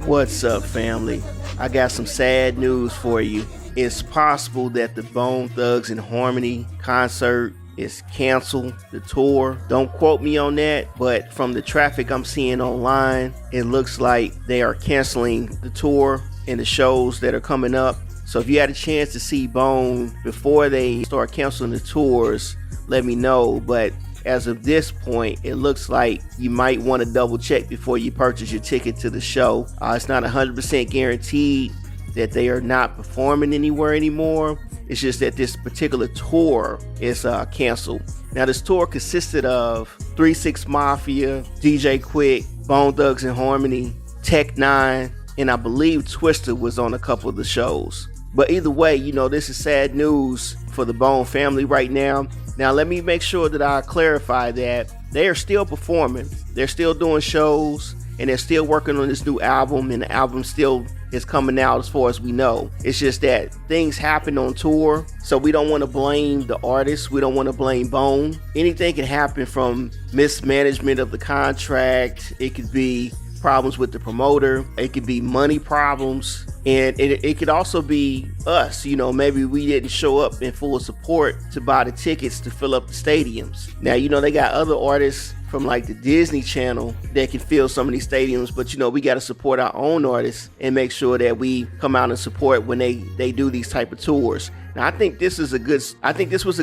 What's up, family? I got some sad news for you. It's possible that the Bone Thugs and Harmony concert is canceled, the tour. Don't quote me on that, but from the traffic I'm seeing online, it looks like they are canceling the tour and the shows that are coming up. So if you had a chance to see Bone before they start canceling the tours, let me know. But as of this point, it looks like you might want to double check before you purchase your ticket to the show. It's not 100% guaranteed that they are not performing anywhere anymore. It's just that this particular tour is canceled. Now, this tour consisted of 3-6 Mafia, DJ Quik, Bone Thugs and Harmony, Tech 9, and I believe Twista was on a couple of the shows. But either way, this is sad news for the Bone family right now. Now, let me make sure that I clarify that they are still performing. They're still doing shows, and they're still working on this new album, and the album still is coming out as far as we know. It's just that things happen on tour, so we don't want to blame the artist. We don't want to blame Bone. Anything can happen, from mismanagement of the contract. It could be problems with the promoter. It could be money problems. And it could also be us. Maybe we didn't show up in full support to buy the tickets to fill up the stadiums. Now, they got other artists from like the Disney Channel that can fill some of these stadiums, but we got to support our own artists and make sure that we come out and support when they do these type of tours. Now, I think this was a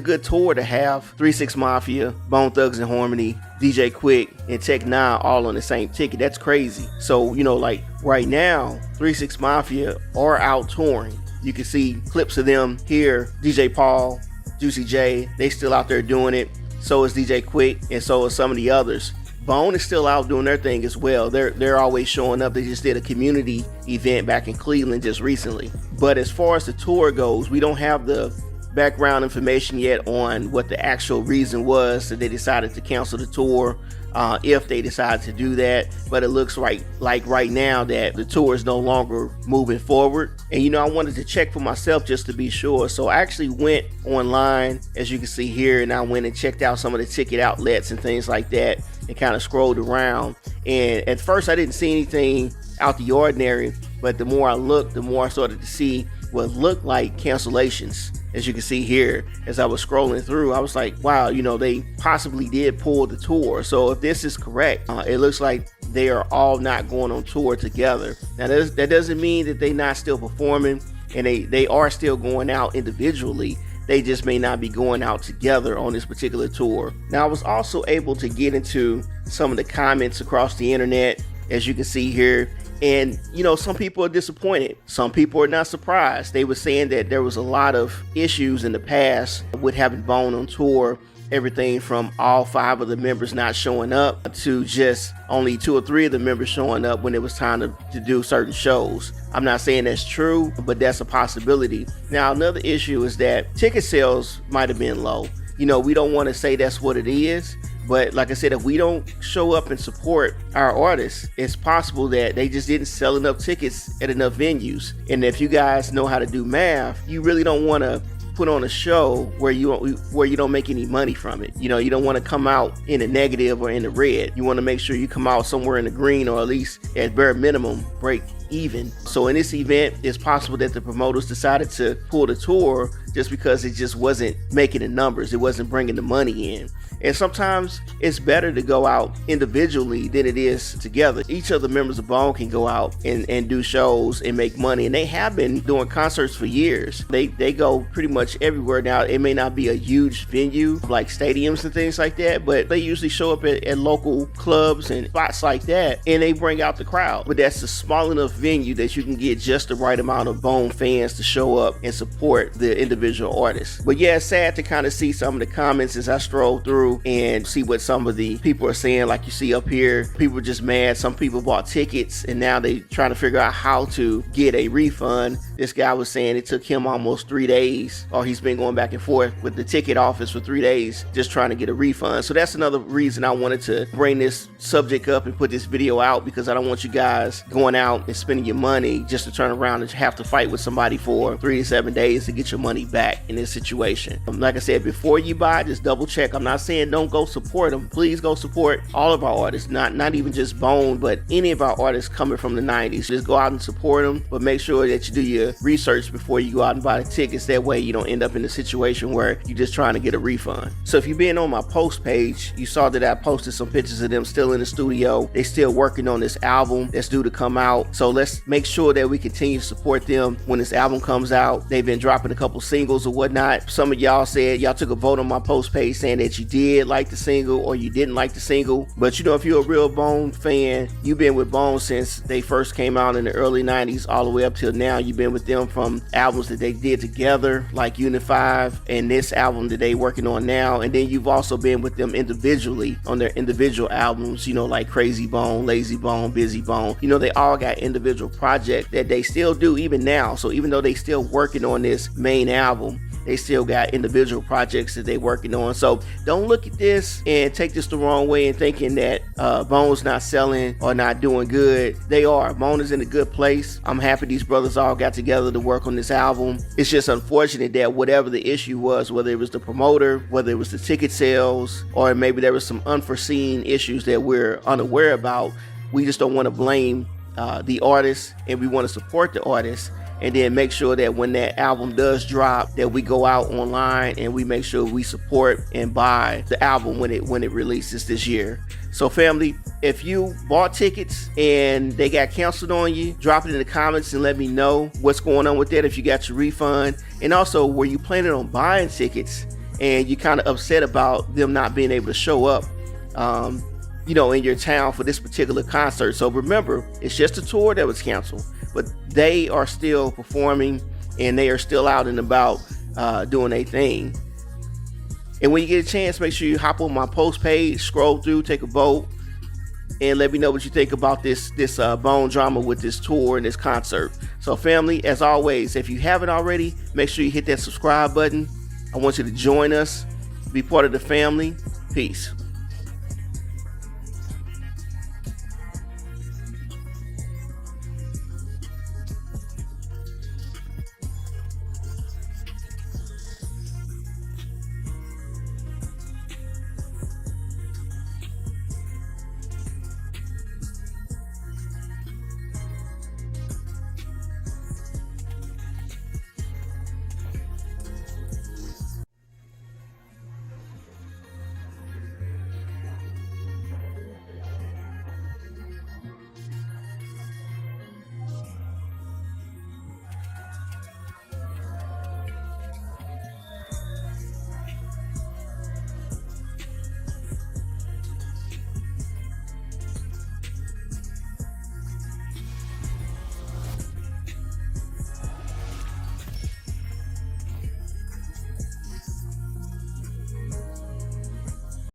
good tour to have 3-6 Mafia, Bone Thugs and Harmony, DJ Quik, and Tech 9 all on the same ticket. That's crazy. So, like right now, 3-6 Mafia are out touring. You can see clips of them here. DJ Paul, Juicy J, they still out there doing it. So is DJ Quik, and so is some of the others. Bone is still out doing their thing as well. They're always showing up. They just did a community event back in Cleveland just recently. But as far as the tour goes, we don't have the background information yet on what the actual reason was that they decided to cancel the tour, if they decide to do that. But it looks like right now that the tour is no longer moving forward. And I wanted to check for myself just to be sure. So I actually went online, as you can see here, and I went and checked out some of the ticket outlets and things like that, and kind of scrolled around. And at first I didn't see anything out the ordinary, but the more I looked, the more I started to see what looked like cancellations. As you can see here, as I was scrolling through, I was like, wow, they possibly did pull the tour. So if this is correct, it looks like they are all not going on tour together. Now, that doesn't mean that they're not still performing, and they are still going out individually. They just may not be going out together on this particular tour. Now, I was also able to get into some of the comments across the internet, as you can see here. And, some people are disappointed. Some people are not surprised. They were saying that there was a lot of issues in the past with having Bone on tour. Everything from all 5 of the members not showing up to just only 2 or 3 of the members showing up when it was time to do certain shows. I'm not saying that's true, but that's a possibility. Now, another issue is that ticket sales might have been low. We don't want to say that's what it is. But like I said, if we don't show up and support our artists, it's possible that they just didn't sell enough tickets at enough venues. And if you guys know how to do math, you really don't want to put on a show where you don't make any money from it. You don't want to come out in the negative or in the red. You want to make sure you come out somewhere in the green, or at least at bare minimum break even. So in this event, it's possible that the promoters decided to pull the tour just because it just wasn't making the numbers. It wasn't bringing the money in. And sometimes it's better to go out individually than it is together. Each of the members of Bone can go out and do shows and make money. And they have been doing concerts for years. They go pretty much everywhere now. It may not be a huge venue like stadiums and things like that, but they usually show up at local clubs and spots like that, and they bring out the crowd. But that's a small enough venue that you can get just the right amount of Bone fans to show up and support the individual artists. But yeah, it's sad to kind of see some of the comments as I stroll through and see what some of the people are saying. Like you see up here, people are just mad. Some people bought tickets and now they trying to figure out how to get a refund. This guy was saying it took him almost 3 days, or he's been going back and forth with the ticket office for 3 days just trying to get a refund. So that's another reason I wanted to bring this subject up and put this video out, because I don't want you guys going out and spending your money just to turn around and have to fight with somebody for 3 to 7 days to get your money back in this situation. Like I said, before you buy, just double check. I'm not saying don't go support them. Please go support all of our artists, not even just Bone, but any of our artists coming from the 90s. Just go out and support them, but make sure that you do your research before you go out and buy the tickets. That way you don't end up in a situation where you're just trying to get a refund. So if you've been on my post page, you saw that I posted some pictures of them still in the studio. They still working on this album that's due to come out. So let's make sure that we continue to support them when this album comes out. They've been dropping a couple singles or whatnot. Some of y'all said y'all took a vote on my post page saying that you did like the single or you didn't like the single. But you know, if you're a real Bone fan, you've been with Bone since they first came out in the early 90s all the way up till now. You've been with them from albums that they did together, like Unit 5, and this album that they working on now. And then you've also been with them individually on their individual albums, you know, like Crazy Bone, Lazy Bone, Busy Bone. You know, they all got individual projects that they still do even now. So even though they still working on this main album, they still got individual projects that they working on. So don't look at this and take this the wrong way and thinking that Bone's not selling or not doing good. They are. Bone is in a good place. I'm happy these brothers all got together to work on this album. It's just unfortunate that whatever the issue was, whether it was the promoter, whether it was the ticket sales, or maybe there was some unforeseen issues that we're unaware about, we just don't want to blame the artist, and we want to support the artist. And then make sure that when that album does drop, that we go out online and we make sure we support and buy the album when it releases this year. So family, if you bought tickets and they got canceled on you, drop it in the comments and let me know what's going on with that, if you got your refund. And also, were you planning on buying tickets and you kind of upset about them not being able to show up you know, in your town for this particular concert? So remember, it's just a tour that was canceled, but they are still performing and they are still out and about doing their thing. And when you get a chance, make sure you hop on my post page, scroll through, take a vote, and let me know what you think about this Bone drama with this tour and this concert. So family, as always, if you haven't already, make sure you hit that subscribe button. I want you to join us, be part of the family. Peace.